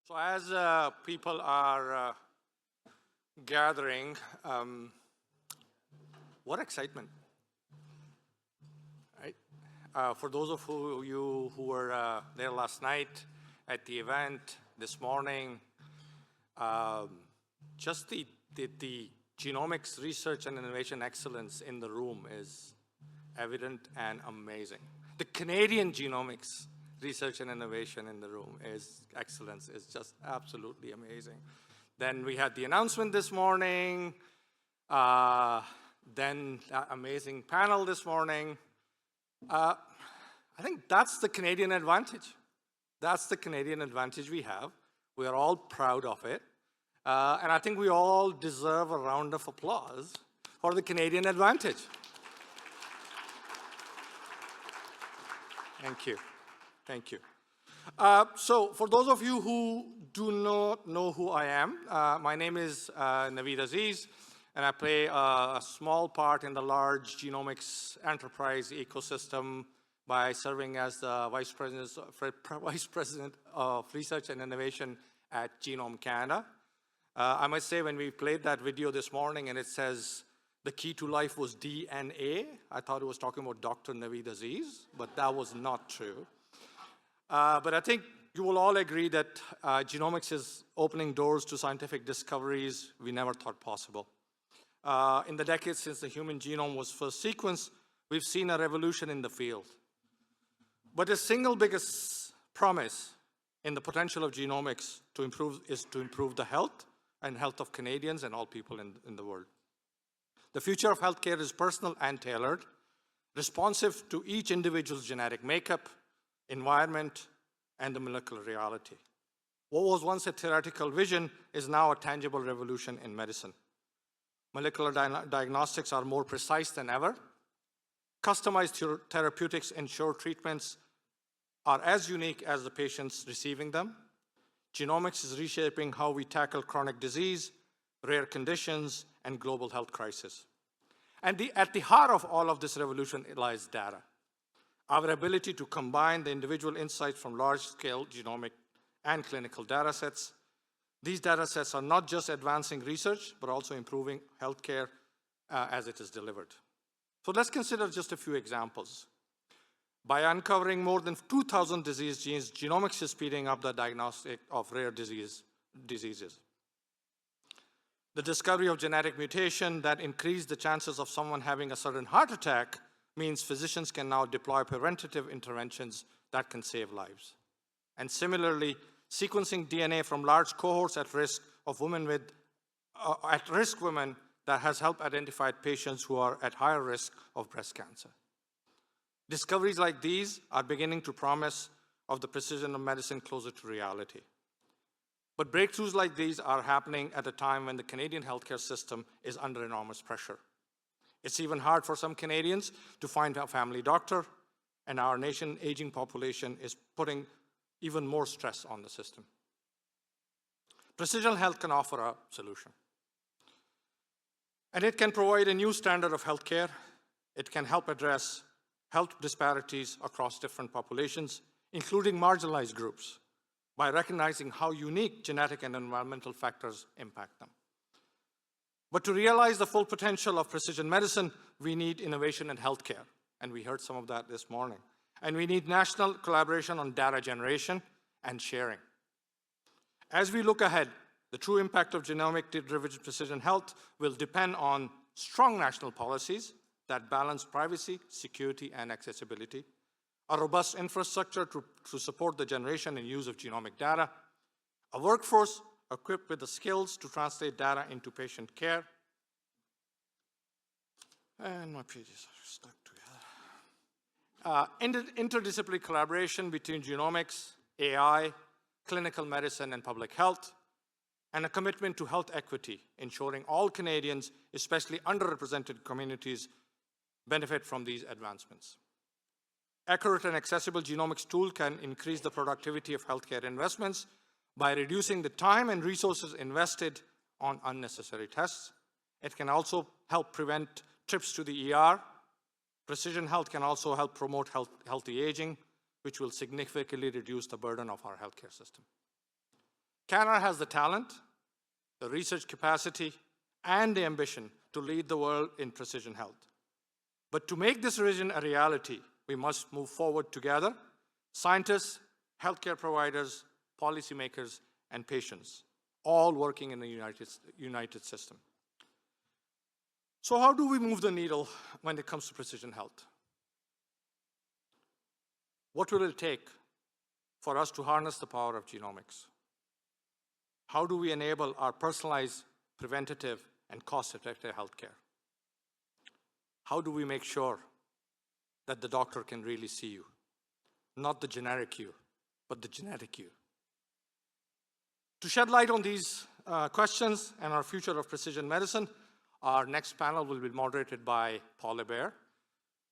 So as people are gathering, what excitement, right? For those of you who were there last night at the event, this morning, just the genomics research and innovation excellence in the room is evident and amazing. The Canadian genomics research and innovation in the room is excellence, is just absolutely amazing. Then we had the announcement this morning, then that amazing panel this morning. I think that's the Canadian advantage. That's the Canadian advantage we have. We are all proud of it. And I think we all deserve a round of applause for the Canadian advantage. Thank you. Thank you. So for those of you who do not know who I am, my name is Naveed Aziz, and I play a small part in the large genomics enterprise ecosystem by serving as the Vice President of Research and Innovation at Genome Canada. I must say, when we played that video this morning and it says the key to life was DNA, I thought it was talking about Dr. Naveed Aziz, but that was not true. But I think you will all agree that genomics is opening doors to scientific discoveries we never thought possible. In the decades since the human genome was first sequenced, we've seen a revolution in the field. But the single biggest promise in the potential of genomics is to improve the health of Canadians and all people in the world. The future of healthcare is personal and tailored, responsive to each individual's genetic makeup, environment, and the molecular reality. What was once a theoretical vision is now a tangible revolution in medicine. Molecular diagnostics are more precise than ever. Customized therapeutics ensure treatments are as unique as the patients receiving them. Genomics is reshaping how we tackle chronic disease, rare conditions, and global health crisis. And at the heart of all of this revolution lies data. Our ability to combine the individual insights from large-scale genomic and clinical data sets. These data sets are not just advancing research, but also improving healthcare as it is delivered. So let's consider just a few examples. By uncovering more than 2,000 disease genes, genomics is speeding up the diagnostic of rare diseases. The discovery of genetic mutation that increase the chances of someone having a sudden heart attack means physicians can now deploy preventative interventions that can save lives. And similarly, sequencing DNA from large cohorts at risk women that has helped identify patients who are at higher risk of breast cancer. Discoveries like these are beginning to promise of the precision of medicine closer to reality. But breakthroughs like these are happening at a time when the Canadian healthcare system is under enormous pressure. It's even hard for some Canadians to find a family doctor, and our nation's aging population is putting even more stress on the system. Precision health can offer a solution. And it can provide a new standard of healthcare. It can help address health disparities across different populations, including marginalized groups, by recognizing how unique genetic and environmental factors impact them. But to realize the full potential of precision medicine, we need innovation in healthcare, and we heard some of that this morning. And we need national collaboration on data generation and sharing. As we look ahead, the true impact of genomic-driven precision health will depend on strong national policies that balance privacy, security, and accessibility, a robust infrastructure to support the generation and use of genomic data, a workforce equipped with the skills to translate data into patient care, and my pages are stuck together. Interdisciplinary collaboration between genomics, AI, clinical medicine, and public health, and a commitment to health equity, ensuring all Canadians, especially underrepresented communities, benefit from these advancements. Accurate and accessible genomics tool can increase the productivity of healthcare investments by reducing the time and resources invested on unnecessary tests. It can also help prevent trips to the ER. Precision health can also help promote healthy aging, which will significantly reduce the burden of our healthcare system. Canada has the talent, the research capacity, and the ambition to lead the world in precision health. But to make this vision a reality, we must move forward together, scientists, healthcare providers, policymakers, and patients, all working in a united system. So how do we move the needle when it comes to precision health? What will it take for us to harness the power of genomics? How do we enable our personalized, preventative, and cost-effective healthcare? How do we make sure that the doctor can really see you? Not the generic you, but the genetic you. To shed light on these questions and our future of precision medicine, our next panel will be moderated by Paul Hebert.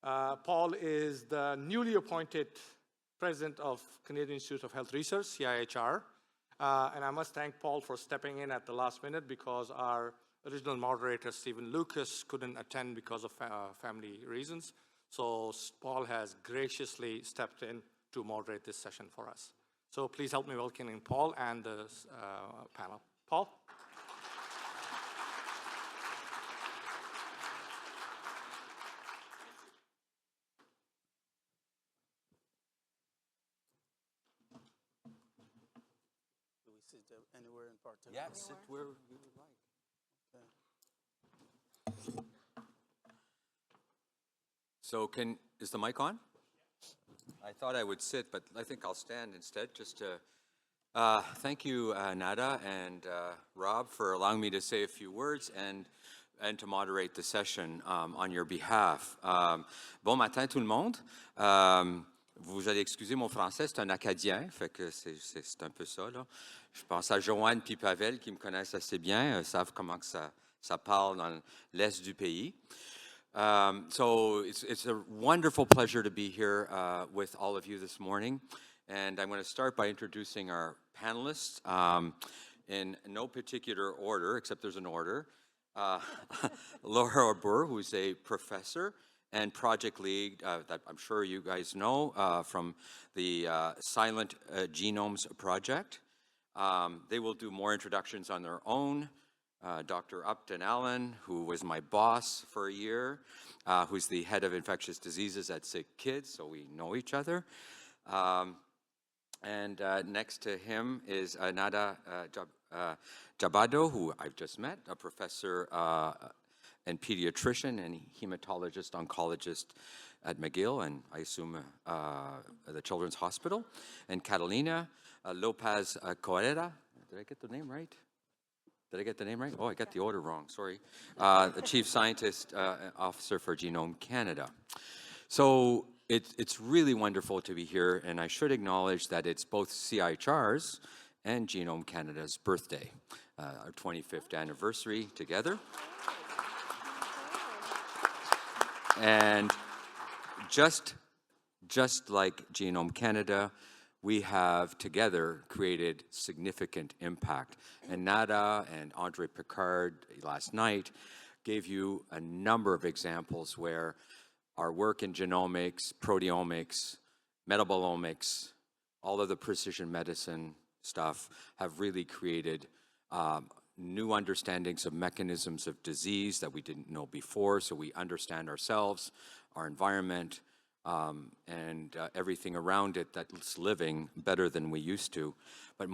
Paul is the newly appointed president of Canadian Institute of Health Research, CIHR. And I must thank Paul for stepping in at the last minute because our original moderator, Stephen Lucas, couldn't attend because of family reasons. So Paul has graciously stepped in to moderate this session for us. So please help me welcoming Paul and the panel. Paul? Do we sit anywhere in particular? Yeah, sit where you would like. Okay. So is the mic on? I thought I would sit, but I think I'll stand instead just to thank you, Nada and Rob, for allowing me to say a few words and to moderate the session on your behalf. Bon matin tout le monde. Vous allez excuser mon français, c'est un Acadien, fait que c'est un peu ça, là. Je pense à Joanne puis Pavel qui me connaissent assez bien, savent comment que ça parle dans l'est du pays. So it's a wonderful pleasure to be here with all of you this morning. And I'm going to start by introducing our panelists in no particular order, except there's an order. Laura Burr, who's a professor and project lead that I'm sure you guys know from the Silent Genomes Project. They will do more introductions on their own. Dr. Upton Allen, who was my boss for a year, who's the head of infectious diseases at Sick Kids, so we know each other. And next to him is Nada Jabado, who I've just met, a professor and pediatrician and hematologist oncologist at McGill and I assume the Children's Hospital. And Catalina Lopez Correa, did I get the name right? Did I get the name right? Oh, I got the order wrong, sorry. The Chief Scientist Officer for Genome Canada. So it's really wonderful to be here, and I should acknowledge that it's both CIHR's and Genome Canada's birthday, our 25th anniversary together. And just like Genome Canada, we have together created significant impact. And Nada and Andre Picard last night gave you a number of examples where our work in genomics, proteomics, metabolomics, all of the precision medicine stuff have really created new understandings of mechanisms of disease that we didn't know before, so we understand ourselves, our environment, and everything around it that's living better than we used to. But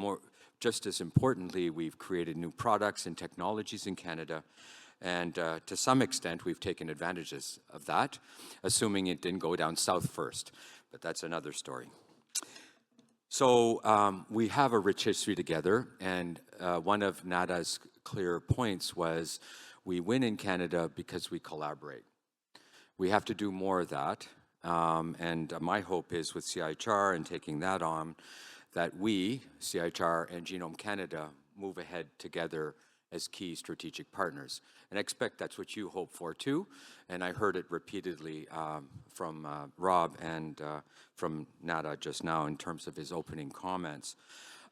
just as importantly, we've created new products and technologies in Canada, and to some extent, we've taken advantages of that, assuming it didn't go down south first, but that's another story. So we have a rich history together, and one of Nada's clear points was we win in Canada because we collaborate. We have to do more of that. And my hope is with CIHR and taking that on, that we, CIHR and Genome Canada, move ahead together as key strategic partners. And I expect that's what you hope for too. And I heard it repeatedly from Rob and from Nada just now in terms of his opening comments.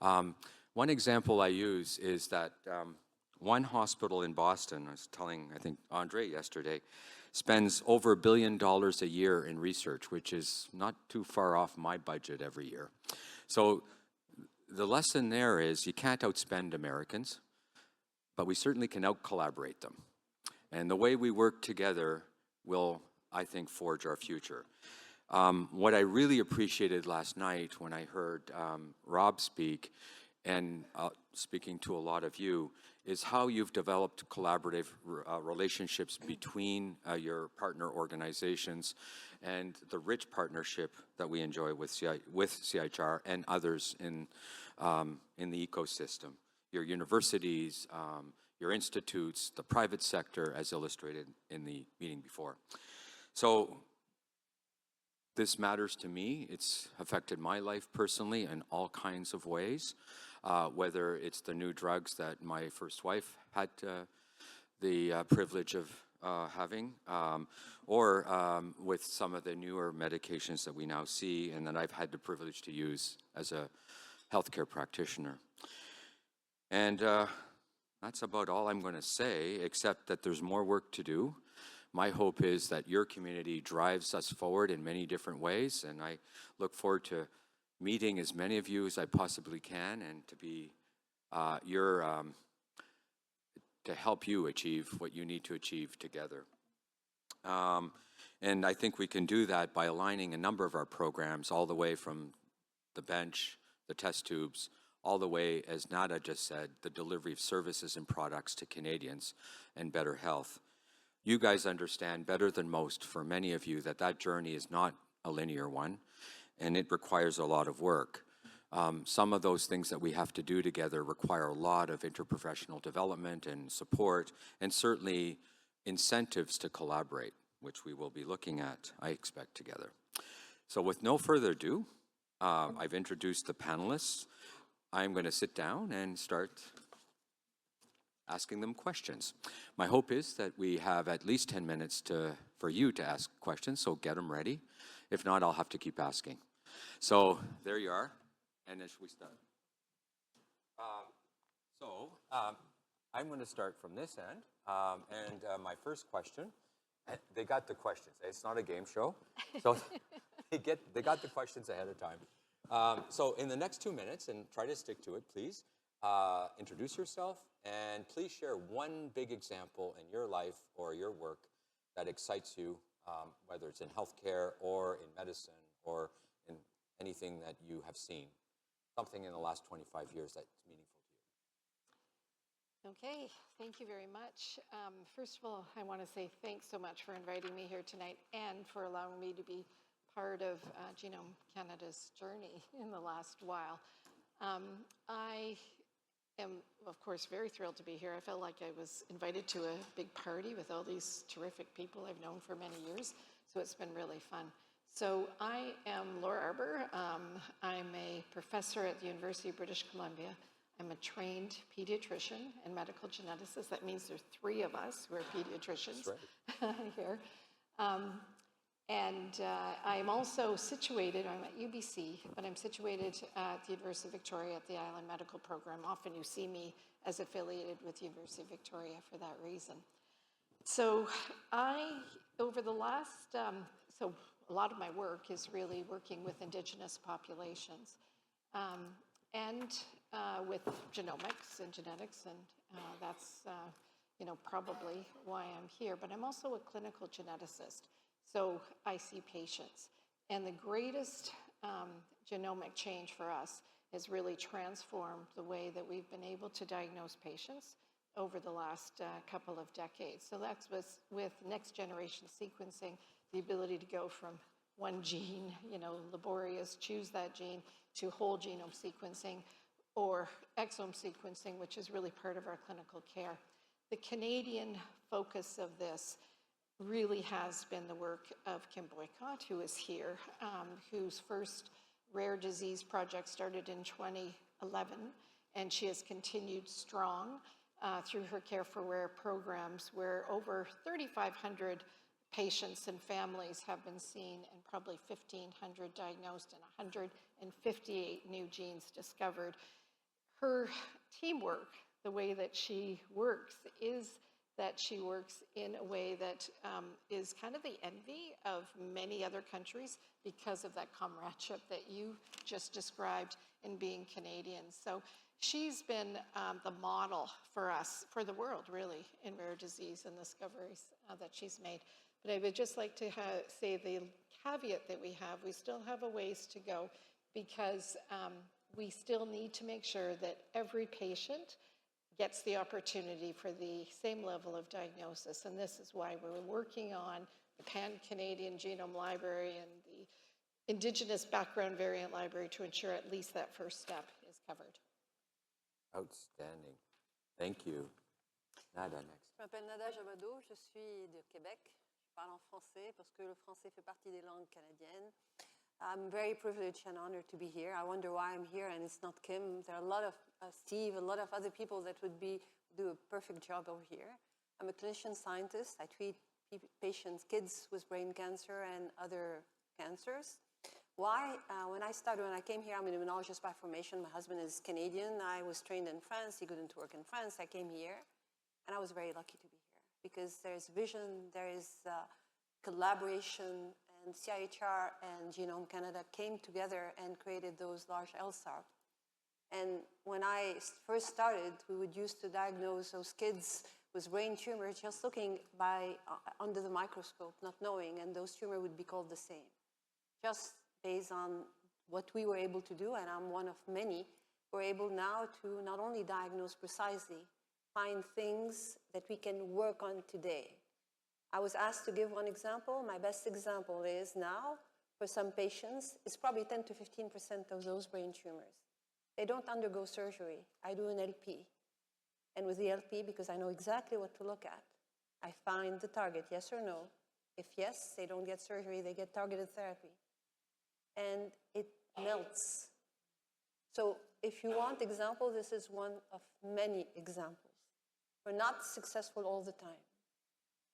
One example I use is that one hospital in Boston, I was telling, I think, Andre yesterday, spends over $1 billion a year in research, which is not too far off my budget every year. So the lesson there is you can't outspend Americans, but we certainly can out-collaborate them. And the way we work together will, I think, forge our future. What I really appreciated last night when I heard Rob speak, and speaking to a lot of you, is how you've developed collaborative relationships between your partner organizations and the rich partnership that we enjoy with CIHR and others in the ecosystem. Your universities, your institutes, the private sector, as illustrated in the meeting before. So this matters to me. It's affected my life personally in all kinds of ways, whether it's the new drugs that my first wife had the privilege of having, or with some of the newer medications that we now see and that I've had the privilege to use as a healthcare practitioner. And that's about all I'm going to say, except that there's more work to do. My hope is that your community drives us forward in many different ways, and I look forward to meeting as many of you as I possibly can, and to be to help you achieve what you need to achieve together. And I think we can do that by aligning a number of our programs all the way from the bench, the test tubes, all the way, as Nada just said, the delivery of services and products to Canadians and better health. You guys understand better than most, for many of you, that that journey is not a linear one, and it requires a lot of work. Some of those things that we have to do together require a lot of interprofessional development and support, and certainly incentives to collaborate, which we will be looking at, I expect, together. So with no further ado, I've introduced the panelists. I'm going to sit down and start asking them questions. My hope is that we have at least 10 minutes for you to ask questions, so get them ready. If not, I'll have to keep asking. So there you are, and then should we start? I'm going to start from this end, and my first question, they got the questions. It's not a game show, so they got the questions ahead of time. So in the next 2 minutes, and try to stick to it, please, introduce yourself, and please share one big example in your life or your work that excites you, whether it's in healthcare or in medicine or in anything that you have seen, something in the last 25 years that's meaningful to you. Okay, thank you very much. First of all, I want to say thanks so much for inviting me here tonight and for allowing me to be part of Genome Canada's journey in the last while. I am, of course, very thrilled to be here. I felt like I was invited to a big party with all these terrific people I've known for many years, so it's been really fun. So I am Laura Arbour. I'm a professor at the University of British Columbia. I'm a trained pediatrician and medical geneticist. That means there's 3 of us who are pediatricians. That's right. Here. I'm also situated, I'm at UBC, but I'm situated at the University of Victoria at the Island Medical Program. Often you see me as affiliated with the University of Victoria for that reason. So over the last, so a lot of my work is really working with Indigenous populations and with genomics and genetics, and that's probably why I'm here. But I'm also a clinical geneticist. So I see patients. And the greatest genomic change for us has really transformed the way that we've been able to diagnose patients over the last couple of decades. So that's with next generation sequencing, the ability to go from one gene, laborious, choose that gene, to whole genome sequencing or exome sequencing, which is really part of our clinical care. The Canadian focus of this really has been the work of Kim Boycott, who is here, whose first rare disease project started in 2011, and she has continued strong through her Care for Rare programs, where over 3,500 patients and families have been seen and probably 1,500 diagnosed and 158 new genes discovered. Her teamwork, the way that she works, is that she works in a way that is kind of the envy of many other countries because of that comradeship that you just described, in being Canadian. So she's been the model for us, for the world really, in rare disease and discoveries that she's made. But I would just like to say the caveat that we still have a ways to go, because we still need to make sure that every patient gets the opportunity for the same level of diagnosis. And this is why we're working on the Pan-Canadian Genome Library and the Indigenous Background Variant Library to ensure at least that first step is covered. Outstanding. Thank you. Nada, next. Je m'appelle Nada Javado, je suis de Québec. Je parle en français parce que le français fait partie des langues canadiennes. I'm very privileged and honored to be here. I wonder why I'm here and it's not Kim. There are a lot of Steve, a lot of other people that would do a perfect job over here. I'm a clinician scientist. I treat patients, kids with brain cancer and other cancers. Why? When I came here, I'm an immunologist by formation. My husband is Canadian. I was trained in France. He couldn't work in France. I came here, and I was very lucky to be here because there's vision, there is collaboration, and CIHR and Genome Canada came together and created those large LSAR. And when I first started, we would used to diagnose those kids with brain tumors just looking under the microscope, not knowing, and those tumors would be called the same. Just based on what we were able to do, and I'm one of many, we're able now to not only diagnose precisely, find things that we can work on today. I was asked to give one example. My best example is now, for some patients, it's probably 10 to 15% of those brain tumors. They don't undergo surgery. I do an LP. And with the LP, because I know exactly what to look at, I find the target, yes or no. If yes, they don't get surgery, they get targeted therapy. And it melts. So if you want example, this is one of many examples. We're not successful all the time.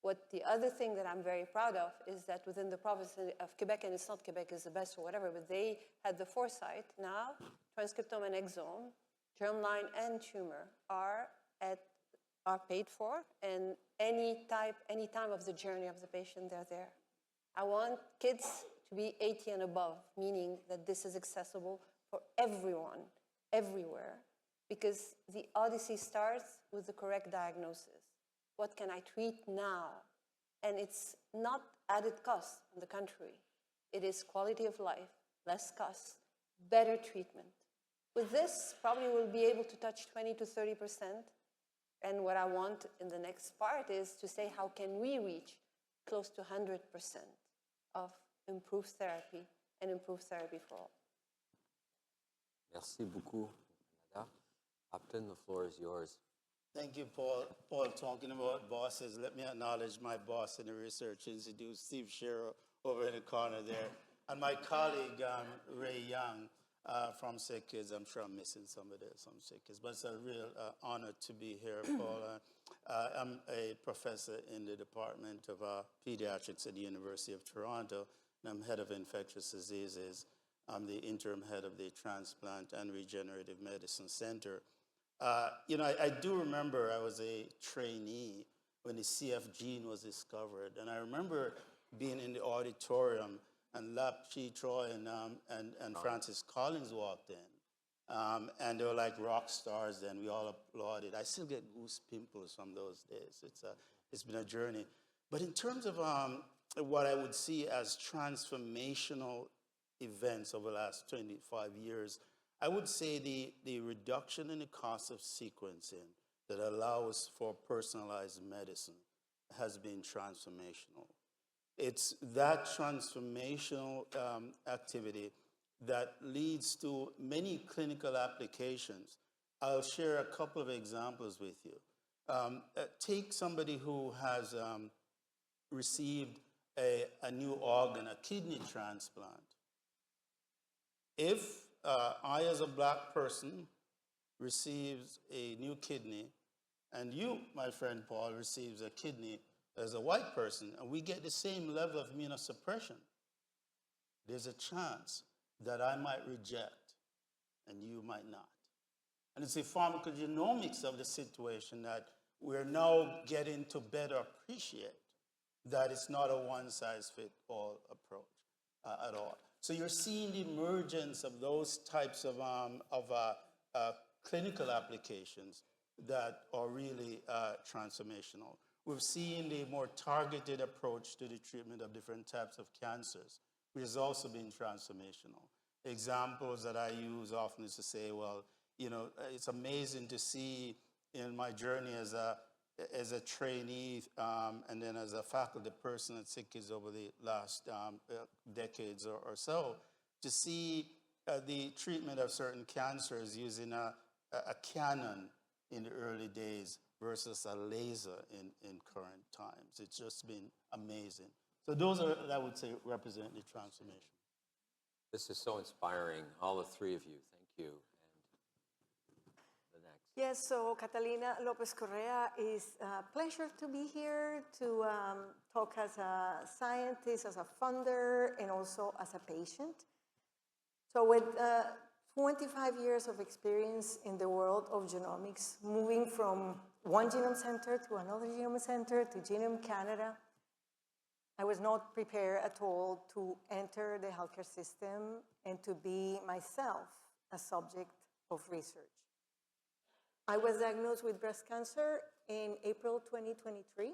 What the other thing that I'm very proud of is that within the province of Quebec, and it's not Quebec is the best or whatever, but they had the foresight. Now, transcriptome and exome, germline and tumor are paid for, and any time of the journey of the patient, they're there. I want kids to be 80 and above, meaning that this is accessible for everyone, everywhere, because the odyssey starts with the correct diagnosis. What can I treat now? And it's not added cost on the contrary. It is quality of life, less cost, better treatment. With this, probably we'll be able to touch 20 to 30%. And what I want in the next part is to say, how can we reach close to 100% of improved therapy and improved therapy for all? Merci beaucoup, Nada. Upton, the floor is yours. Thank you, Paul. Paul, talking about bosses, let me acknowledge my boss in the Research Institute, Steve Shearer, over in the corner there, and my colleague, Ray Young, from Sick Kids. I'm sure I'm missing some Sick Kids, but it's a real honor to be here, Paul. I'm a professor in the Department of Pediatrics at the University of Toronto, and I'm head of infectious diseases. I'm the interim head of the Transplant and Regenerative Medicine Center. I do remember I was a trainee when the CF gene was discovered, and I remember being in the auditorium, and Lap Chi Troy and Francis Collins walked in, and they were like rock stars. Then we all applauded. I still get goose pimples from those days. It's been a journey, but in terms of what I would see as transformational events over the last 25 years. I would say the reduction in the cost of sequencing that allows for personalized medicine has been transformational. It's that transformational activity that leads to many clinical applications. I'll share a couple of examples with you. Take somebody who has received a new organ, a kidney transplant. If I, as a black person, receives a new kidney, and you, my friend Paul, receives a kidney as a white person, and we get the same level of immunosuppression, there's a chance that I might reject and you might not. And it's the pharmacogenomics of the situation that we're now getting to better appreciate that it's not a one-size-fits-all approach at all. So you're seeing the emergence of those types of clinical applications that are really transformational. We've seen the more targeted approach to the treatment of different types of cancers, which has also been transformational. Examples that I use often is to say, well, you know, it's amazing to see in my journey as a trainee and then as a faculty person at SICKIs over the last decades or so, to see the treatment of certain cancers using a Canon in the early days versus a laser in current times. It's just been amazing. So those are, I would say, represent the transformation. This is so inspiring, all the three of you. Thank you. And the next. Yes, so Catalina Lopez Correa, is a pleasure to be here to talk as a scientist, as a funder, and also as a patient. So with 25 years of experience in the world of genomics, moving from one genome center to another genome center to Genome Canada, I was not prepared at all to enter the healthcare system and to be myself a subject of research. I was diagnosed with breast cancer in April 2023.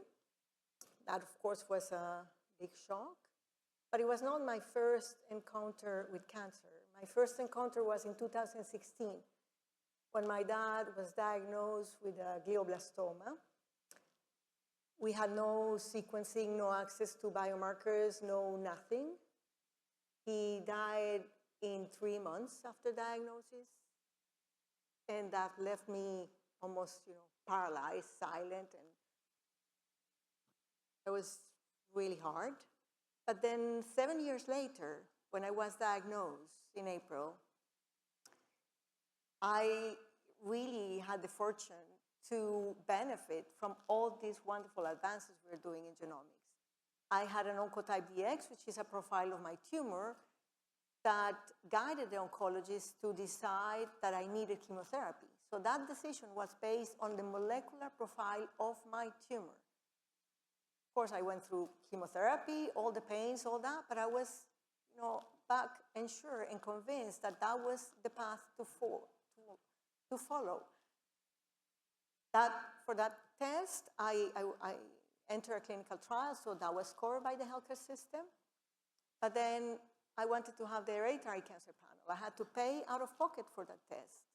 That, of course, was a big shock, but it was not my first encounter with cancer. My first encounter was in 2016, when my dad was diagnosed with a glioblastoma. We had no sequencing, no access to biomarkers, no nothing. He died in 3 months after diagnosis, and that left me almost, paralyzed, silent, and it was really hard. But then 7 years later, when I was diagnosed in April, I really had the fortune to benefit from all these wonderful advances we're doing in genomics. I had an oncotype DX, which is a profile of my tumor, that guided the oncologist to decide that I needed chemotherapy. So that decision was based on the molecular profile of my tumor. Of course, I went through chemotherapy, all the pains, all that, but I was, back and sure and convinced that that was the path to follow. For that test, I entered a clinical trial, so that was covered by the healthcare system. But then I wanted to have the hereditary cancer panel. I had to pay out of pocket for that test.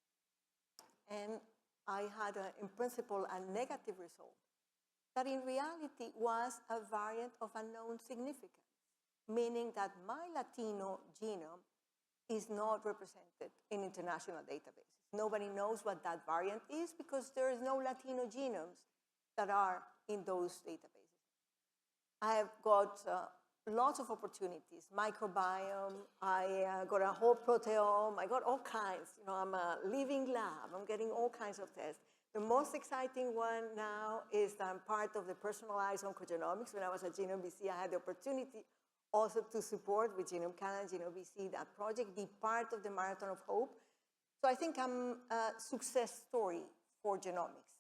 And I had, in principle, a negative result that in reality was a variant of unknown significance, meaning that my Latino genome is not represented in international databases. Nobody knows what that variant is because there is no Latino genomes that are in those databases. I have got lots of opportunities, microbiome, I got a whole proteome, I got all kinds. I'm a living lab, I'm getting all kinds of tests. The most exciting one now is that I'm part of the personalized oncogenomics. When I was at Genome BC, I had the opportunity also to support with Genome Canada, Genome BC, that project, be part of the Marathon of Hope. So I think I'm a success story for genomics.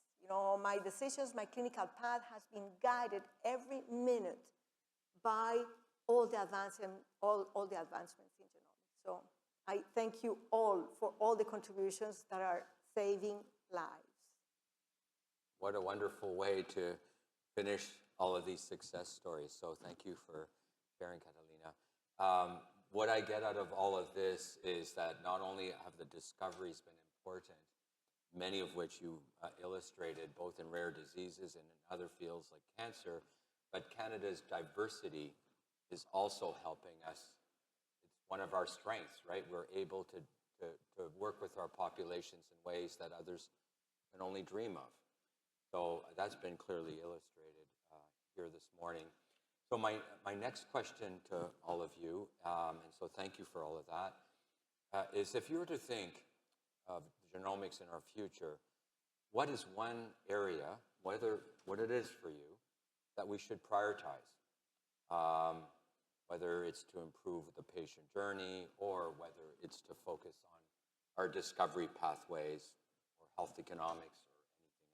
My decisions, my clinical path has been guided every minute by all the advancements in genomics. So I thank you all for all the contributions that are saving lives. What a wonderful way to finish all of these success stories. So thank you for sharing, Catalina. What I get out of all of this is that not only have the discoveries been important, many of which you illustrated both in rare diseases and in other fields like cancer, but Canada's diversity is also helping us. It's one of our strengths, right? We're able to work with our populations in ways that others can only dream of. So that's been clearly illustrated here this morning. So my next question to all of you, and so thank you for all of that, is if you were to think of genomics in our future, what is one area, what it is for you, that we should prioritize? Whether it's to improve the patient journey or whether it's to focus on our discovery pathways or health economics or anything else.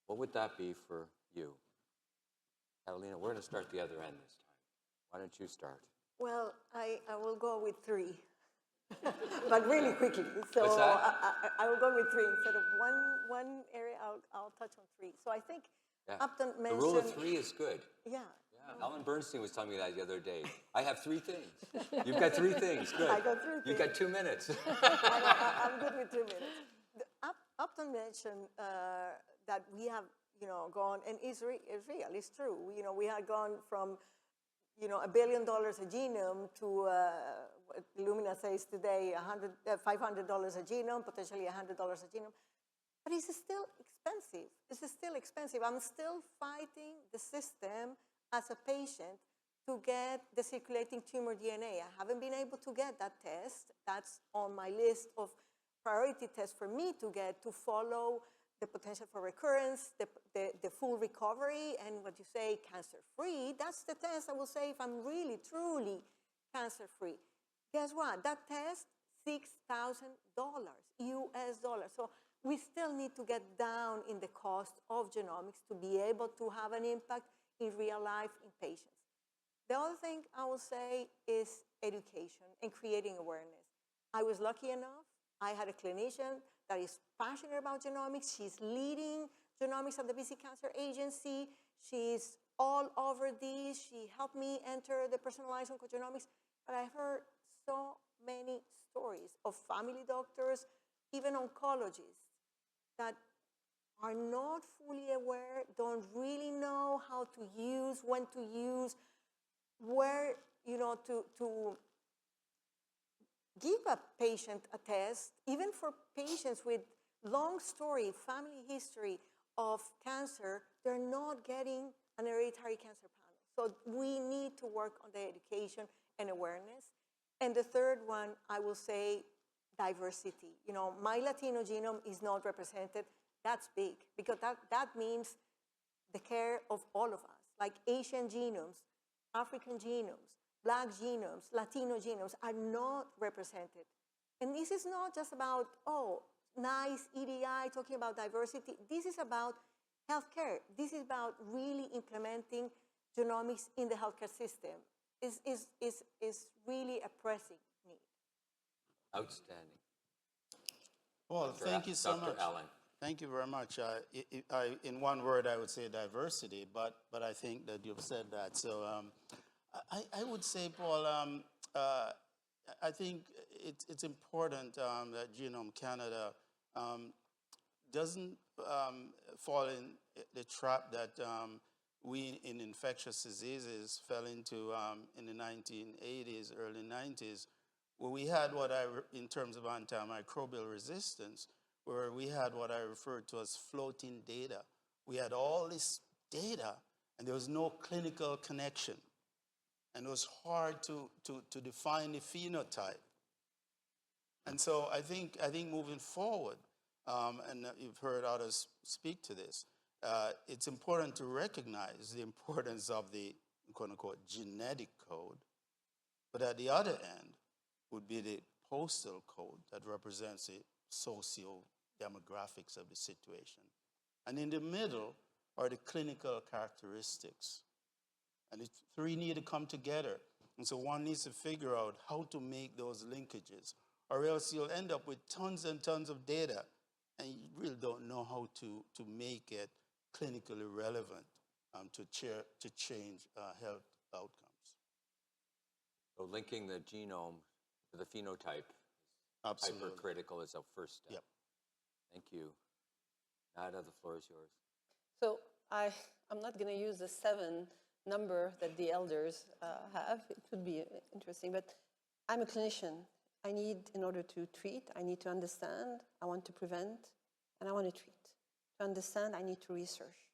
What would that be for you? Catalina, we're going to start the other end this time. Why don't you start? Well, I will go with 3, but really quickly. So What's that? I will go with 3 instead of one area. I'll touch on 3. So I think Yeah. Upton The mentioned. rule of 3 is good. Yeah. Yeah. Alan Bernstein was telling me that the other day. I have 3 things. You've got 3 things. Good. I got 3 You've things. got 2 minutes. I'm good with 2 minutes. Upton mentioned that we have, gone, and it's real. It's true. We had gone from, $1 billion a genome to what Illumina says today, $500 a genome, potentially $100 a genome. But it's still expensive. It's still expensive. I'm still fighting the system as a patient to get the circulating tumor DNA. I haven't been able to get that test. That's on my list of priority tests for me to get to follow the potential for recurrence, the full recovery, and what you say, cancer-free. That's the test I will say if I'm really, truly cancer-free. Guess what? That test, $6,000 US dollars. So we still need to get down in the cost of genomics to be able to have an impact in real life in patients. The other thing I will say is education and creating awareness. I was lucky enough. I had a clinician that is passionate about genomics. She's leading genomics at the BC Cancer Agency. She's all over this. She helped me enter the personalized oncogenomics. But I heard so many stories of family doctors, even oncologists, that are not fully aware, don't really know how to use, when to use, where, to give a patient a test, even for patients with long story, family history of cancer, they're not getting an hereditary cancer panel. So we need to work on the education and awareness. And the third one, I will say, diversity. My Latino genome is not represented. That's big, because that means the care of all of us, like Asian genomes, African genomes, Black genomes, Latino genomes are not represented. And this is not just about, nice EDI, talking about diversity. This is about healthcare. This is about really implementing genomics in the healthcare system. Is really a pressing need. Outstanding. Well, thank you so much. Dr. Allen. Thank you very much. In one word, I would say diversity, but I think that you've said that. So I would say, Paul, I think it's important that Genome Canada doesn't fall in the trap that we in infectious diseases fell into in the 1980s, early 90s, where we had in terms of antimicrobial resistance, where we had what I referred to as floating data. We had all this data, and there was no clinical connection. And it was hard to define the phenotype. And so I think moving forward, and you've heard others speak to this, it's important to recognize the importance of the quote-unquote genetic code, but at the other end would be the postal code that represents the socio-demographics of the situation. And in the middle are the clinical characteristics. And the 3 need to come together. And so one needs to figure out how to make those linkages, or else you'll end up with tons and tons of data, and you really don't know how to make it clinically relevant to change health outcomes. So linking the genome to the phenotype, Absolutely. hypercritical is our first step. Yep. Thank you. Nada, the floor is yours. So I'm not going to use the 7 number that the elders have. It would be interesting, but I'm a clinician. I need, in order to treat, I need to understand, I want to prevent, and I want to treat. To understand, I need to research.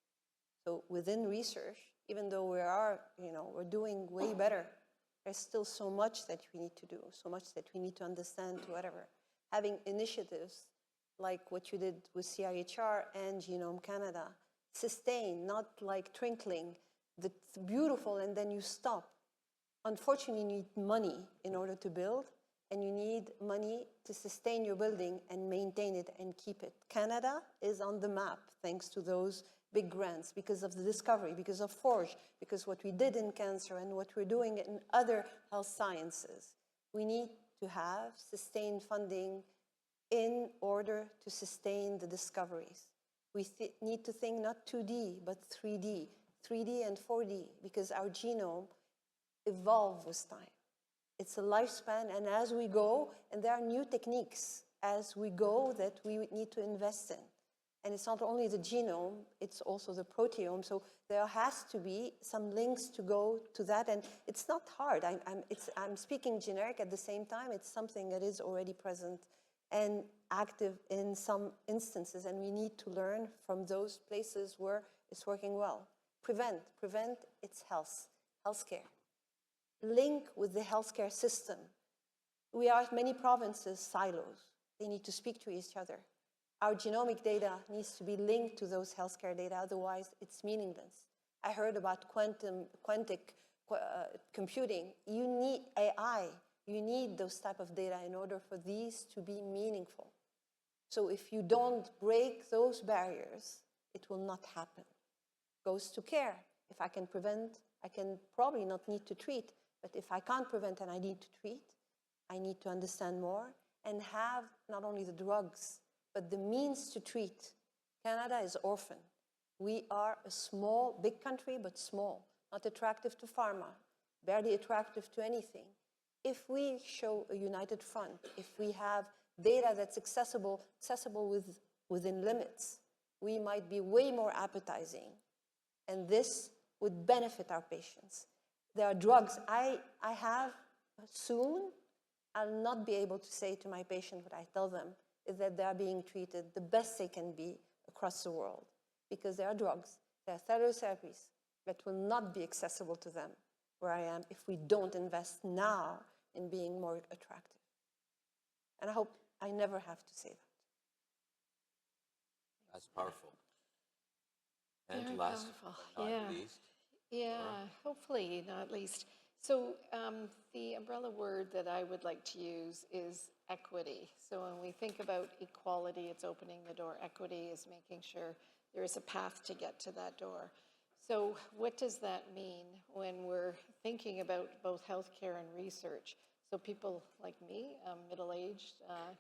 So within research, even though we're doing way better, there's still so much that we need to do, so much that we need to understand, to whatever. Having initiatives like what you did with CIHR and Genome Canada, sustain, not like twinkling, that's beautiful and then you stop. Unfortunately, you need money in order to build, and you need money to sustain your building and maintain it and keep it. Canada is on the map thanks to those big grants because of the discovery, because of FORGE, because what we did in cancer and what we're doing in other health sciences. We need to have sustained funding in order to sustain the discoveries. We need to think not 2D, but 3D and 4D, because our genome evolves with time. It's a lifespan, and as we go, and there are new techniques as we go that we need to invest in. And it's not only the genome, it's also the proteome. So there has to be some links to go to that. And it's not hard. I'm speaking generic at the same time. It's something that is already present and active in some instances. And we need to learn from those places where it's working well. Prevent, it's healthcare. Link with the healthcare system. We are many provinces, silos. They need to speak to each other. Our genomic data needs to be linked to those healthcare data, otherwise it's meaningless. I heard about quantic computing. You need AI. You need those type of data in order for these to be meaningful. So if you don't break those barriers, it will not happen. Goes to care. If I can prevent, I can probably not need to treat, but if I can't prevent and I need to treat, I need to understand more and have not only the drugs, but the means to treat. Canada is orphan. We are a big country, but small, not attractive to pharma, barely attractive to anything. If we show a united front, if we have data that's accessible within limits, we might be way more appetizing, and this would benefit our patients. There are drugs I have soon. I'll not be able to say to my patient what I tell them is that they are being treated the best they can be across the world, because there are drugs, there are therapies that will not be accessible to them where I am if we don't invest now in being more attractive. And I hope I never have to say that. That's powerful. And Very last powerful. but not Yeah. least, Yeah, hopefully not least. So the umbrella word that I would like to use is equity. So when we think about equality, it's opening the door. Equity is making sure there is a path to get to that door. So what does that mean when we're thinking about both healthcare and research? So people like me, middle-aged, or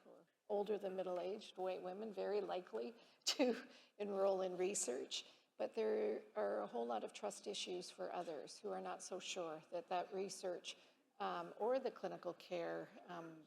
older than middle-aged, white women, very likely to enroll in research. But there are a whole lot of trust issues for others who are not so sure that that research or the clinical care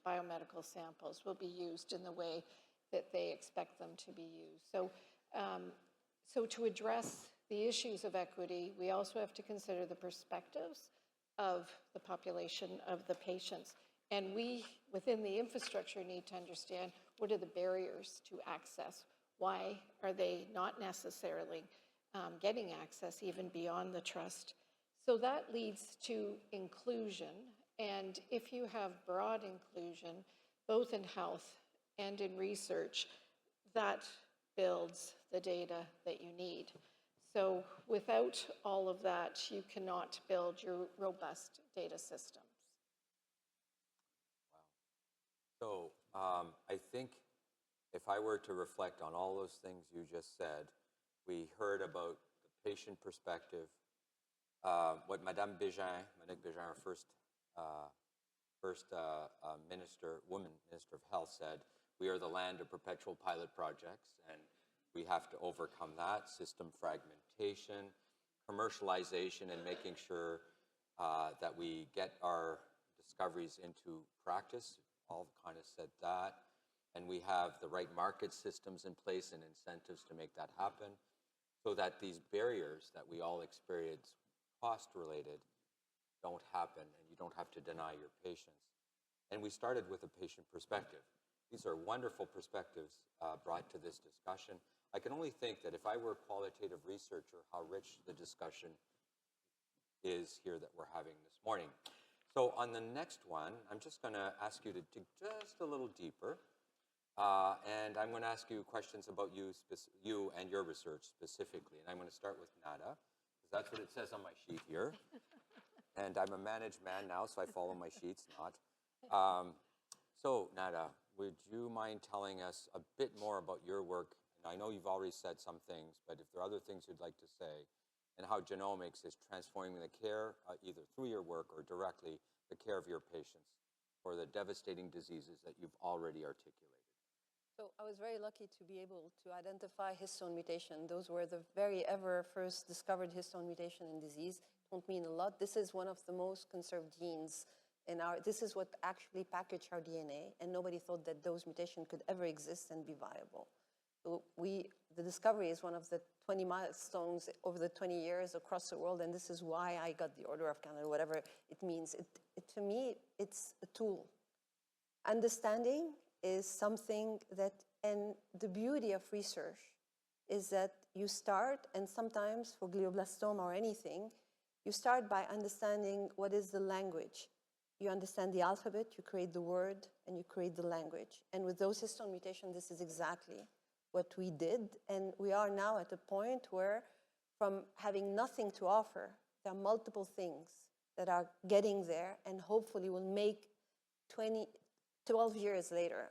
biomedical samples will be used in the way that they expect them to be used. So to address the issues of equity, we also have to consider the perspectives of the population, of the patients. And we, within the infrastructure, need to understand what are the barriers to access. Why are they not necessarily getting access even beyond the trust? So that leads to inclusion. And if you have broad inclusion, both in health and in research, that builds the data that you need. So without all of that, you cannot build your robust data systems. so I think if I were to reflect on all those things you just said, we heard about the patient perspective, what Madame Bégin, Monique Bégin, our first woman minister of health, said. We are the land of perpetual pilot projects, and we have to overcome that, system fragmentation, commercialization, and making sure that we get our discoveries into practice. All kind of said that. And we have the right market systems in place and incentives to make that happen, so that these barriers that we all experience, cost-related, don't happen, and you don't have to deny your patients. And we started with a patient perspective. These are wonderful perspectives brought to this discussion. I can only think that if I were a qualitative researcher, how rich the discussion is here that we're having this morning. So on the next one, I'm just going to ask you to dig just a little deeper. And I'm going to ask you questions about you and your research specifically. And I'm going to start with Nada, because that's what it says on my sheet here. And I'm a managed man now, so I follow my sheets, not. So, Nada, would you mind telling us a bit more about your work? And I know you've already said some things, but if there are other things you'd like to say, and how genomics is transforming the care, either through your work or directly, the care of your patients for the devastating diseases that you've already articulated. So I was very lucky to be able to identify histone mutation. Those were the very ever first discovered histone mutation in disease. Don't mean a lot. This is one of the most conserved genes in this is what actually packaged our DNA, and nobody thought that those mutations could ever exist and be viable. So the discovery is one of the 20 milestones over the 20 years across the world, and this is why I got the Order of Canada, whatever it means. To me, it's a tool. Understanding is something that, and the beauty of research is that you start, and sometimes for glioblastoma or anything, you start by understanding what is the language. You understand the alphabet, you create the word, and you create the language. And with those histone mutations, this is exactly what we did. And we are now at a point where, from having nothing to offer, there are multiple things that are getting there and hopefully will make 12 years later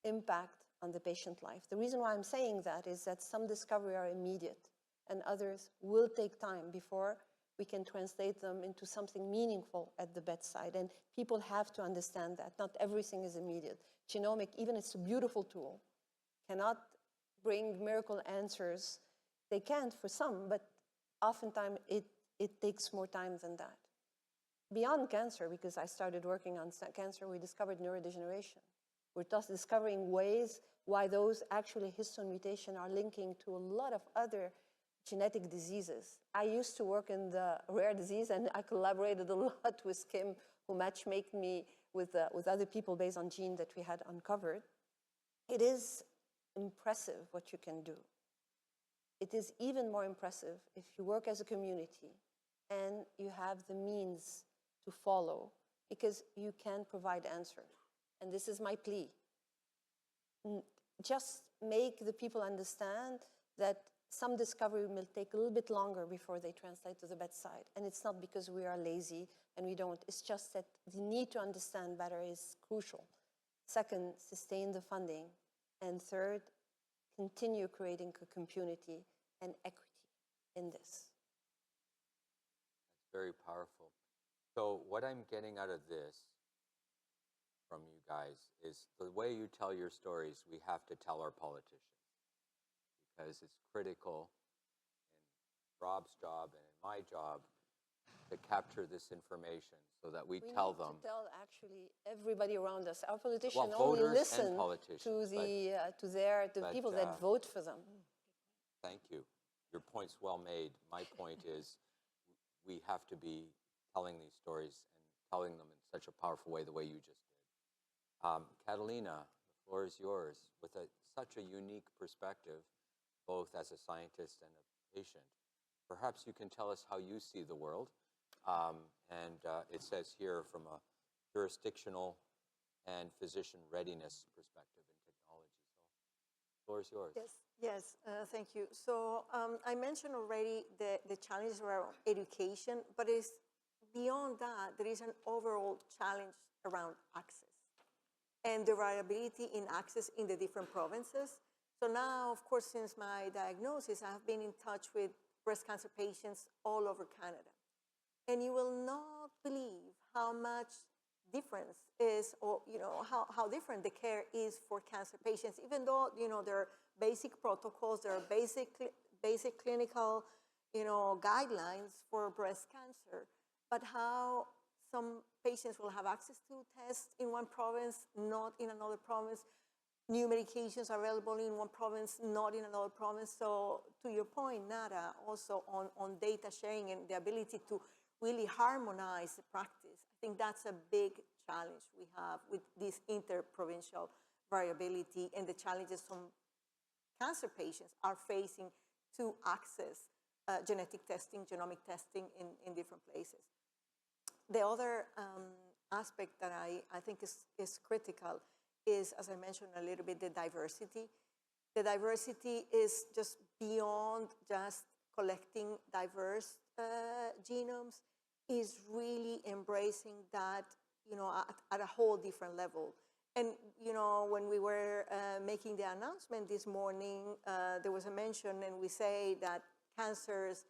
impact on the patient life. The reason why I'm saying that is that some discovery are immediate and others will take time before we can translate them into something meaningful at the bedside. And people have to understand that. Not everything is immediate. Genomic, even it's a beautiful tool, cannot bring miracle answers. They can for some, but oftentimes it takes more time than that. Beyond cancer, because I started working on cancer, we discovered neurodegeneration. We're thus discovering ways why those actually histone mutations are linking to a lot of other genetic diseases. I used to work in the rare disease, and I collaborated a lot with Kim, who matchmaked me with other people based on gene that we had uncovered. It is impressive what you can do. It is even more impressive if you work as a community and you have the means to follow, because you can provide answers. And this is my plea. Just make the people understand that some discovery will take a little bit longer before they translate to the bedside. And it's not because we are lazy and we don't. It's just that the need to understand better is crucial. Second, sustain the funding. And third, continue creating a community and equity in this. That's very powerful. So what I'm getting out of this from you guys is the way you tell your stories, we have to tell our politicians, because it's critical in Rob's job and in my job to capture this information so that we tell them. We need to tell actually everybody around us. Our politicians Well, only voters listen and politicians, to the people that vote for them. Thank you. Your point's well made. My point is we have to be telling these stories and telling them in such a powerful way, the way you just did. Catalina, the floor is yours. With such a unique perspective, both as a scientist and a patient, perhaps you can tell us how you see the world. It says here from a jurisdictional and physician readiness perspective in technology. So the floor is yours. Yes, thank you. So I mentioned already the challenges around education, but it's beyond that, there is an overall challenge around access and the variability in access in the different provinces. So now, of course, since my diagnosis, I have been in touch with breast cancer patients all over Canada. And you will not believe how much difference is, or how different the care is for cancer patients, even though there are basic protocols, there are basic clinical guidelines for breast cancer, but how some patients will have access to tests in one province, not in another province. New medications are available in one province, not in another province. So to your point, Nada, also on data sharing and the ability to really harmonize the practice, I think that's a big challenge we have with this interprovincial variability and the challenges some cancer patients are facing to access genetic testing, genomic testing in different places. The other aspect that I think is critical is, as I mentioned a little bit, the diversity. The diversity is just beyond just collecting diverse genomes, is really embracing that at a whole different level. And, you know, when we were making the announcement this morning, there was a mention, and we say that cancers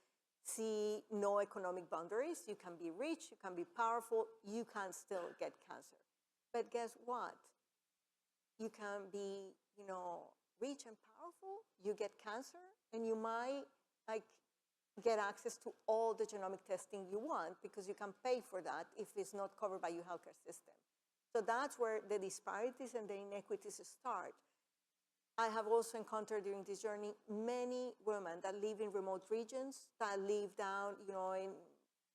see no economic boundaries. You can be rich, you can be powerful, you can still get cancer. But guess what? You can be, you know, rich and powerful, you get cancer, and you might like get access to all the genomic testing you want because you can pay for that if it's not covered by your healthcare system. So that's where the disparities and the inequities start. I have also encountered during this journey many women that live in remote regions, that live down, you know, in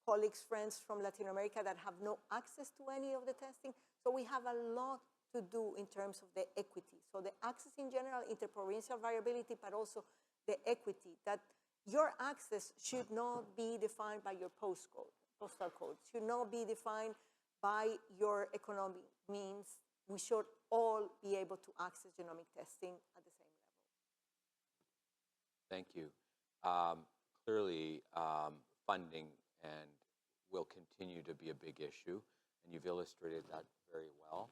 colleagues, friends from Latin America that have no access to any of the testing. So we have a lot to do in terms of the equity. So the access in general, interprovincial variability, but also the equity, that your access should not be defined by your postal code, should not be defined by your economic means. We should all be able to access genomic testing at the same level. Thank you. Clearly, funding and will continue to be a big issue, and you've illustrated that very well.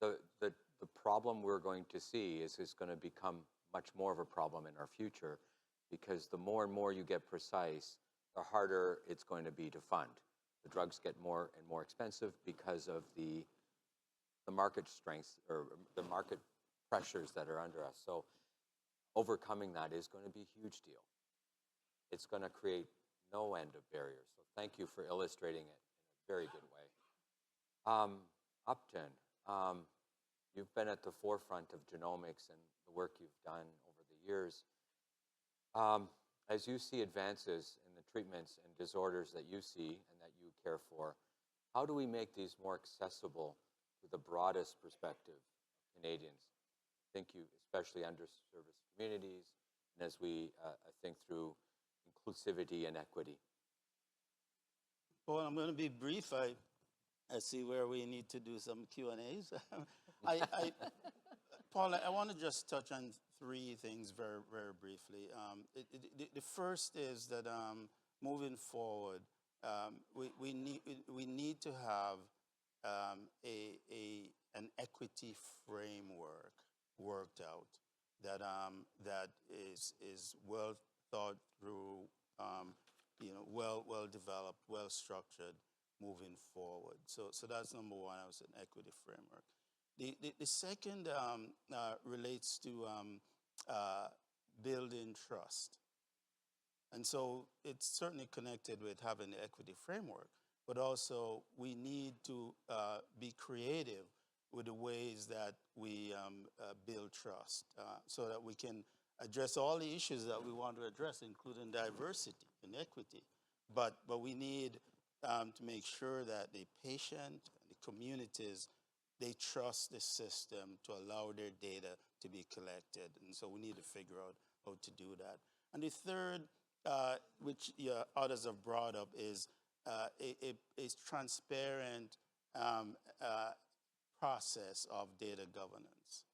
The problem we're going to see is going to become much more of a problem in our future, because the more and more you get precise, the harder it's going to be to fund. The drugs get more and more expensive because of the market strengths or the market pressures that are under us. So overcoming that is going to be a huge deal. It's going to create no end of barriers. So thank you for illustrating it in a very good way. Upton, you've been at the forefront of genomics and the work you've done over the years. As you see advances in the treatments and disorders that you see and that you care for, how do we make these more accessible to the broadest perspective of Canadians? Think you, especially underserviced communities, and as we think through inclusivity and equity. Well, I'm going to be brief. I see where we need to do some Q&As. Paul, I want to just touch on three things very, very briefly. The first is that moving forward, we need to have an equity framework worked out that is well thought through, well developed, well structured, moving forward. So that's number one. I was an equity framework. The second relates to building trust. And so it's certainly connected with having the equity framework, but also we need to be creative with the ways that we build trust so that we can address all the issues that we want to address, including diversity and equity. But we need to make sure that the patient, the communities, they trust the system to allow their data to be collected. And so we need to figure out how to do that. And the third, which others have brought up, is a transparent process of data governance.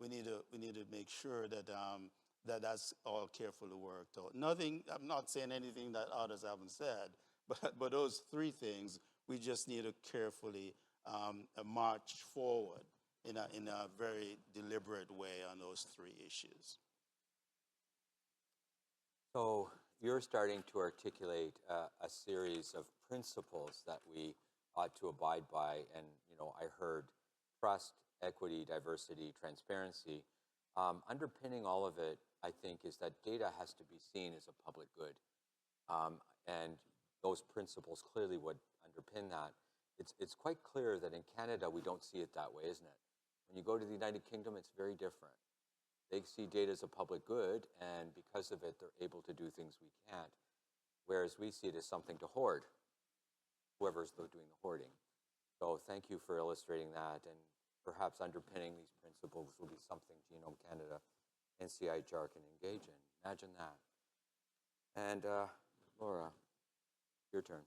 We need to make sure that that's all carefully worked out. I'm not saying anything that others haven't said, but those three things, we just need to carefully march forward in a very deliberate way on those three issues. So you're starting to articulate a series of principles that we ought to abide by, and I heard trust, equity, diversity, transparency. Underpinning all of it, I think, is that data has to be seen as a public good, and those principles clearly would underpin that. It's quite clear that in Canada we don't see it that way, isn't it? When you go to the United Kingdom, it's very different. They see data as a public good, and because of it, they're able to do things we can't, whereas we see it as something to hoard, whoever's doing the hoarding. So thank you for illustrating that, and perhaps underpinning these principles will be something Genome Canada and CIHR can engage in. Imagine that. And Laura, your turn.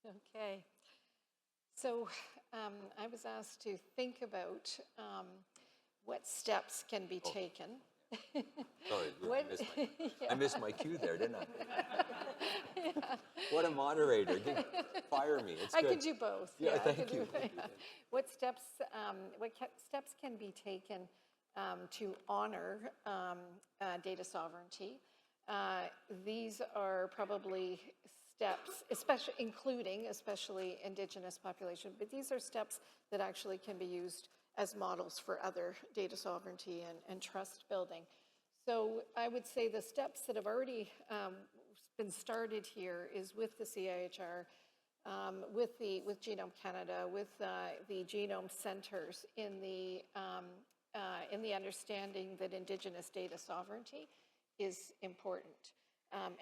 Okay. So I was asked to think about what steps can be taken Sorry, What- I missed my cue there, didn't I? What a moderator. Fire me. It's I good. can do both. Yeah, I thank can you. do- What steps can be taken to honor data sovereignty? These are probably steps, especially Indigenous population, but these are steps that actually can be used as models for other data sovereignty and trust building. So I would say the steps that have already been started here is with the CIHR, with Genome Canada, with the genome centers in the understanding that Indigenous data sovereignty is important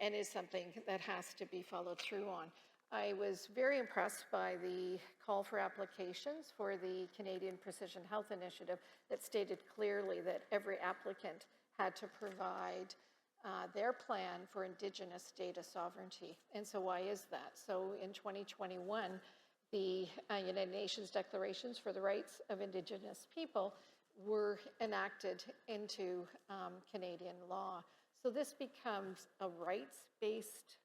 and is something that has to be followed through on. I was very impressed by the call for applications for the Canadian Precision Health Initiative that stated clearly that every applicant had to provide their plan for Indigenous data sovereignty. And so why is that? So in 2021, the United Nations Declarations for the Rights of Indigenous People were enacted into Canadian law. So this becomes a rights-based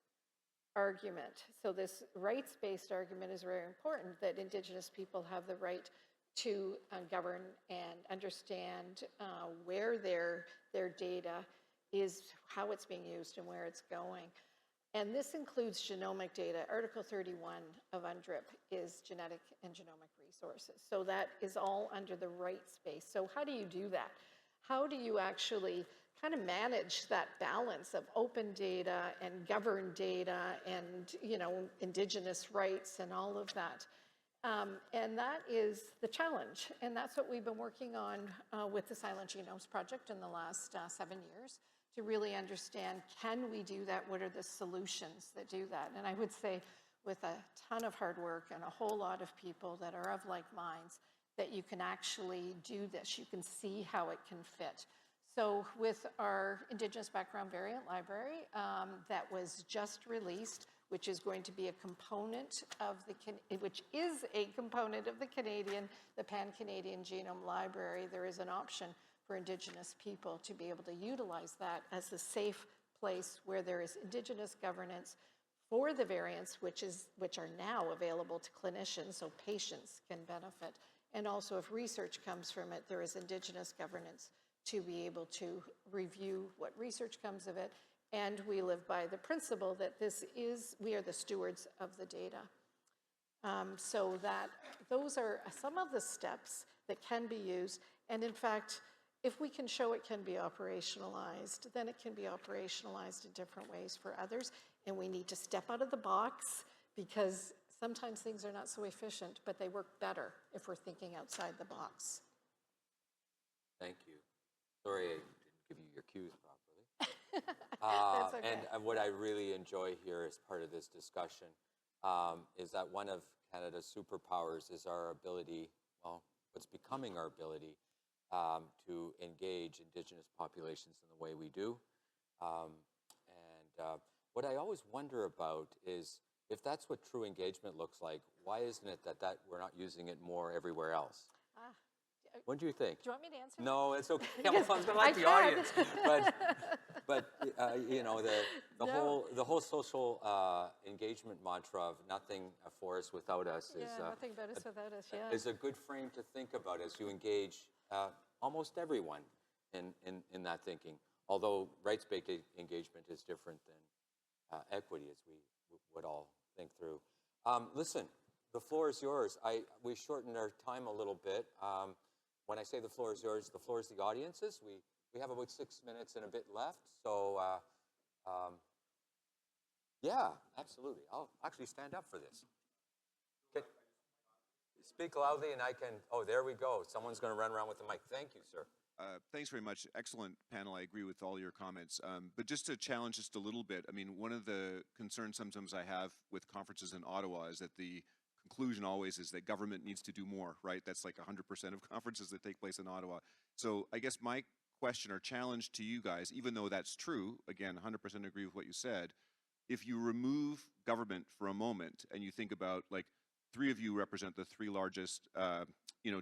argument. So this rights-based argument is very important, that Indigenous people have the right to govern and understand where their data is, how it's being used and where it's going. And this includes genomic data. Article 31 of UNDRIP is genetic and genomic resources. So that is all under the rights space. So how do you do that? How do you actually kind of manage that balance of open data and governed data and, you know, Indigenous rights and all of that? And that is the challenge. And that's what we've been working on with the Silent Genomes Project in the last 7 years, to really understand, can we do that? What are the solutions that do that? And I would say with a ton of hard work and a whole lot of people that are of like minds, that you can actually do this. You can see how it can fit. So with our Indigenous Background Variant Library that was just released, which is going to be a component of the Pan-Canadian Genome Library, there is an option for Indigenous people to be able to utilize that as a safe place where there is Indigenous governance for the variants, which are now available to clinicians, so patients can benefit. And also if research comes from it, there is Indigenous governance to be able to review what research comes of it. And we live by the principle that we are the stewards of the data. So that those are some of the steps that can be used. And in fact, if we can show it can be operationalized, then it can be operationalized in different ways for others. And we need to step out of the box, because sometimes things are not so efficient, but they work better if we're thinking outside the box. Thank you. Sorry I didn't give you your cues properly. That's okay. And what I really enjoy here as part of this discussion is that one of Canada's superpowers is our ability, well, what's becoming our ability to engage Indigenous populations in the way we do. What I always wonder about is, if that's what true engagement looks like, why isn't it that we're not using it more everywhere else? What do you think? Do you want me to answer? No, it's okay. I was going to I let the can. audience. But you know, the whole social engagement mantra of nothing for us without us is nothing about us without us. Yeah. is a good frame to think about as you engage almost everyone in that thinking. Although rights-based engagement is different than equity, as we would all think through. Listen, the floor is yours. We shortened our time a little bit. When I say the floor is yours, the floor is the audience's. We have about 6 minutes and a bit left. So, yeah, absolutely. I'll actually stand up for this. Okay. Speak loudly and I can, oh, there we go. Someone's going to run around with the mic. Thank you, sir. Thanks very much. Excellent panel. I agree with all your comments. But just to challenge just a little bit, I mean, one of the concerns sometimes I have with conferences in Ottawa is that the conclusion always is that government needs to do more, right? That's like 100% of conferences that take place in Ottawa. So I guess my question or challenge to you guys, even though that's true, again, 100% agree with what you said, if you remove government for a moment and you think about, like, 3 of you represent the 3 largest,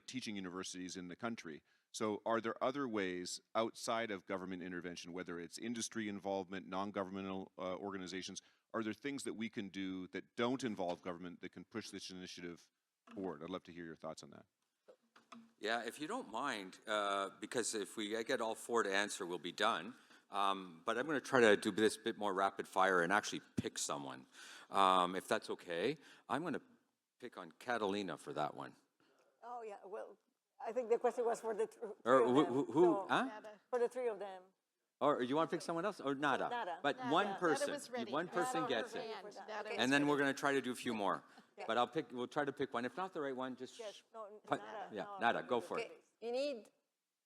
teaching universities in the country. So are there other ways outside of government intervention, whether it's industry involvement, non-governmental organizations, are there things that we can do that don't involve government that can push this initiative forward? I'd love to hear your thoughts on that. Yeah, if you don't mind, because if we get all four to answer, we'll be done. But I'm going to try to do this bit more rapid fire and actually pick someone. If that's okay, I'm going to pick on Catalina for that one. Oh, yeah, well, I think the question was for the three Or of them. who? So, Huh? for the three of them. Or you want to pick someone else? Or nada? Nada. But Nada. one Nada person. was ready. One person Nada gets her it. hand. Nada was And then we're ready. going to try to do a few more. But we'll try to pick one. If not the right one, just Yes, no, put- nada. yeah, No, nada, no, go no, for it. You need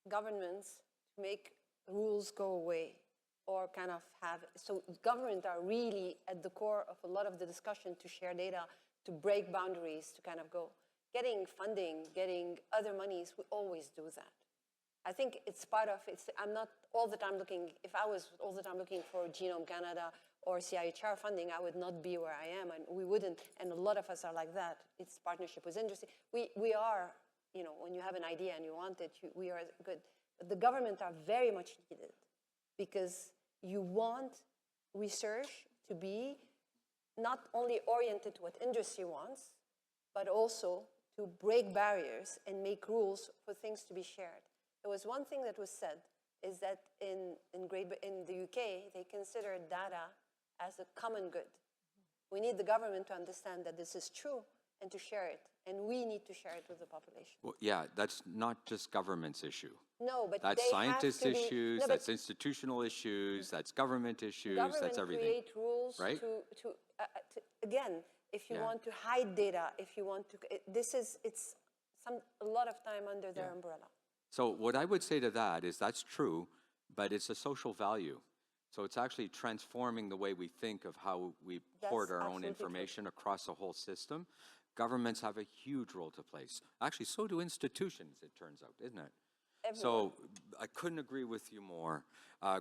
governments to make rules go away or kind of have, so government are really at the core of a lot of the discussion to share data, to break boundaries, to kind of go. Getting funding, getting other monies, we always do that. I think it's part of, I'm not all the time looking, if I was all the time looking for Genome Canada or CIHR funding, I would not be where I am, and we wouldn't, and a lot of us are like that. It's partnership with industry. We are, you know, when you have an idea and you want it, we are good. But the government are very much needed because you want research to be not only oriented to what industry wants, but also to break barriers and make rules for things to be shared. There was one thing that was said, is that in the UK, they consider data as a common good. We need the government to understand that this is true and to share it, and we need to share it with the population. Well, yeah, that's not just government's issue. No, but That's they scientist have to issues, no, but that's institutional issues, that's government issues, government that's everything. create rules right? to again, if you Yeah. want to hide data, if you want to, it's a lot of time under their Yeah. umbrella. So what I would say to that is that's true, but it's a social value. So it's actually transforming the way we think of how we port our own absolutely true. information across the whole system. Governments have a huge role to play. Actually, so do institutions, it turns out, isn't it? Everyone. So I couldn't agree with you more.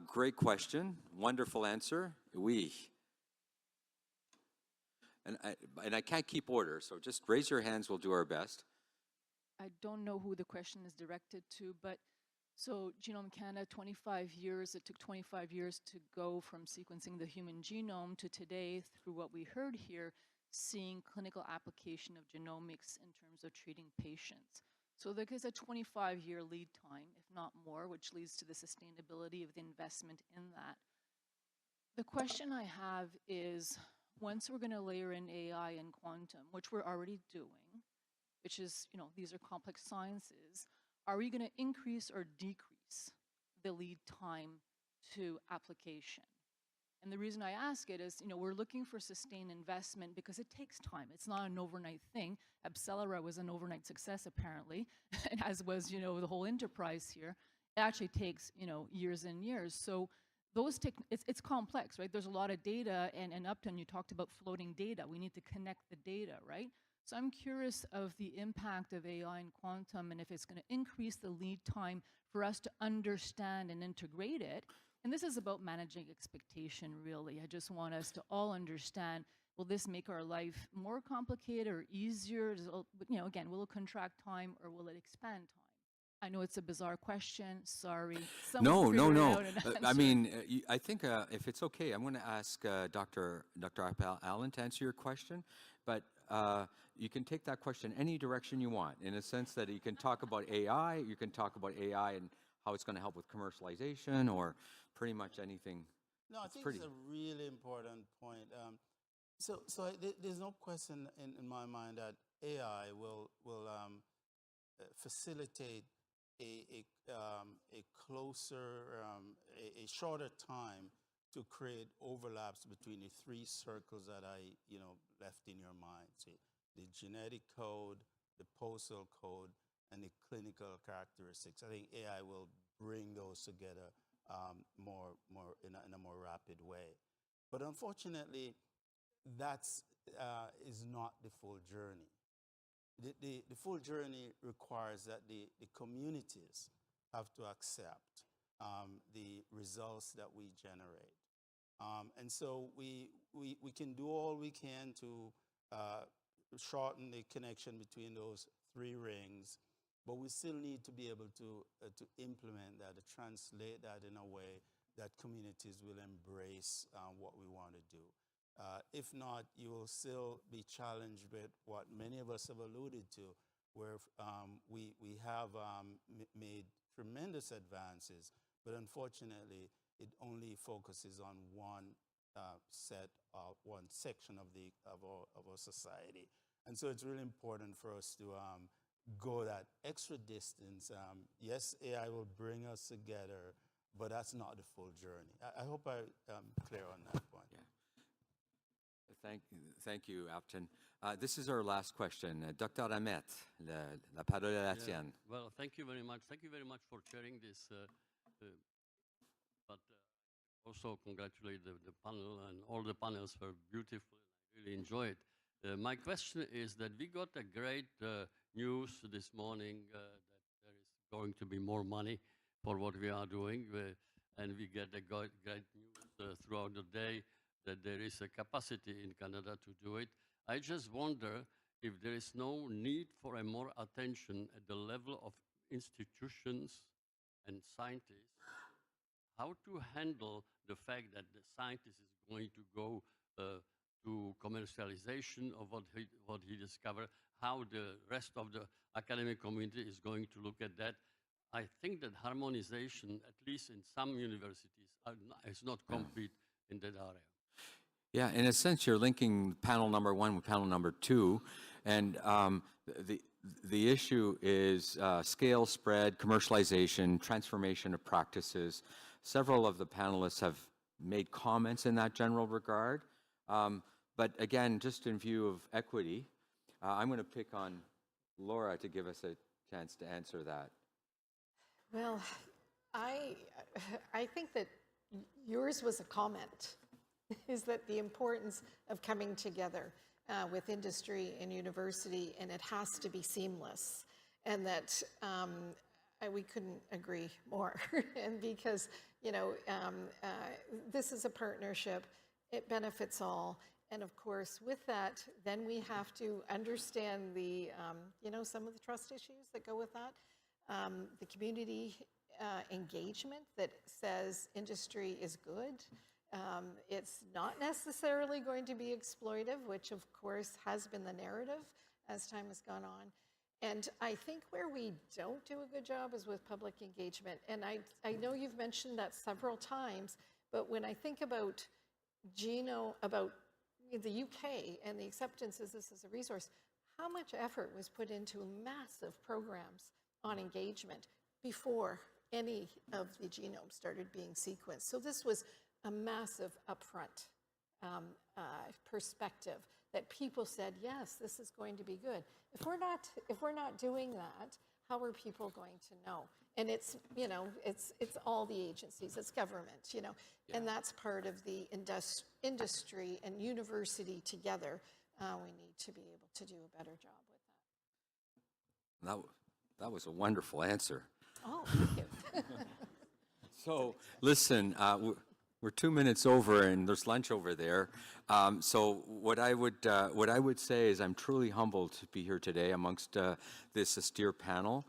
Great question, wonderful answer. Oui. And I can't keep order, so just raise your hands, we'll do our best. I don't know who the question is directed to, but so Genome Canada, 25 years, it took 25 years to go from sequencing the human genome to today, through what we heard here, seeing clinical application of genomics in terms of treating patients. So there is a 25-year lead time, if not more, which leads to the sustainability of the investment in that. The question I have is, once we're going to layer in AI and quantum, which we're already doing, which is, you know, these are complex sciences, are we going to increase or decrease the lead time to application? And the reason I ask it is, you know, we're looking for sustained investment because it takes time. It's not an overnight thing. Accelera was an overnight success, apparently, as was, you know, the whole enterprise here. It actually takes, you know, years and years. So those it's complex, right? There's a lot of data, and Upton, you talked about floating data. We need to connect the data, right? So I'm curious of the impact of AI and quantum, and if it's going to increase the lead time for us to understand and integrate it. And this is about managing expectation, really. I just want us to all understand, will this make our life more complicated or easier? You know, again, will it contract time or will it expand time? I know it's a bizarre question, sorry. No. I I mean, I think if it's okay, I'm going to ask Dr. Allen to answer your question, but you can take that question any direction you want, in a sense that you can talk about AI, you can talk about AI and how it's going to help with commercialization, or pretty much anything. No, I think it's a really important point. There's no question in my mind that AI will facilitate a closer, a shorter time to create overlaps between the three circles that I left in your mind. See, the genetic code, the postal code, and the clinical characteristics. I think AI will bring those together more in a more rapid way. But unfortunately, that's is not the full journey. The full journey requires that the communities have to accept the results that we generate. And so we can do all we can to shorten the connection between those three rings, but we still need to be able to implement that, to translate that in a way that communities will embrace what we want to do. If not, you will still be challenged with what many of us have alluded to, where we have made tremendous advances, but unfortunately, it only focuses on one one section of our society. And so it's really important for us to go that extra distance. Yes, AI will bring us together, but that's not the full journey. I hope I'm clear on that point. Yeah. Thank you, Afton. This is our last question. Dr. Ahmet, la parole est la tienne. Well, thank you very much. Thank you very much for sharing this. But also congratulate the panel, and all the panels were beautiful. I really enjoy it. My question is that we got a great news this morning that there is going to be more money for what we are doing, and we get a great news throughout the day that there is a capacity in Canada to do it. I just wonder if there is no need for a more attention at the level of institutions and scientists, how to handle the fact that the scientist is going to go to commercialization of what he discovered, how the rest of the academic community is going to look at that. I think that harmonization, at least in some universities, is not complete in that area. Yeah, in a sense, you're linking panel number 1 with panel number 2, and the issue is scale, spread, commercialization, transformation of practices. Several of the panelists have made comments in that general regard, but again, just in view of equity, I'm going to pick on Laura to give us a chance to answer that. Well, I think that yours was a comment, is that the importance of coming together with industry and university, and it has to be seamless, and that we couldn't agree more. And because, you know, this is a partnership, it benefits all. And of course, with that, then we have to understand the, you know, some of the trust issues that go with that. The community engagement that says industry is good. It's not necessarily going to be exploitive, which of course has been the narrative as time has gone on. And I think where we don't do a good job is with public engagement. And I know you've mentioned that several times, but when I think about about the UK and the acceptance of this as a resource, how much effort was put into massive programs on engagement before any of the genomes started being sequenced. So this was a massive upfront perspective that people said, yes, this is going to be good. If we're not doing that, how are people going to know? And it's, you know, it's all the agencies, it's government, you know, and that's part of the industry and university together. We need to be able to do a better job with that. That was a wonderful answer. Oh, thank you. So, listen, we're 2 minutes over, and there's lunch over there. So, what I would say is, I'm truly humbled to be here today amongst this austere panel.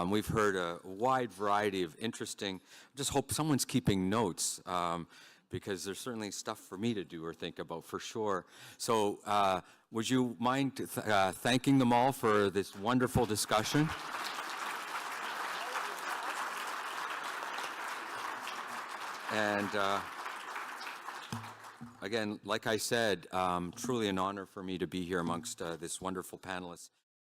We've heard a wide variety of interesting. Just hope someone's keeping notes, because there's certainly stuff for me to do or think about for sure. So, would you mind thanking them all for this wonderful discussion? And again, like I said, truly an honor for me to be here amongst this wonderful panelists.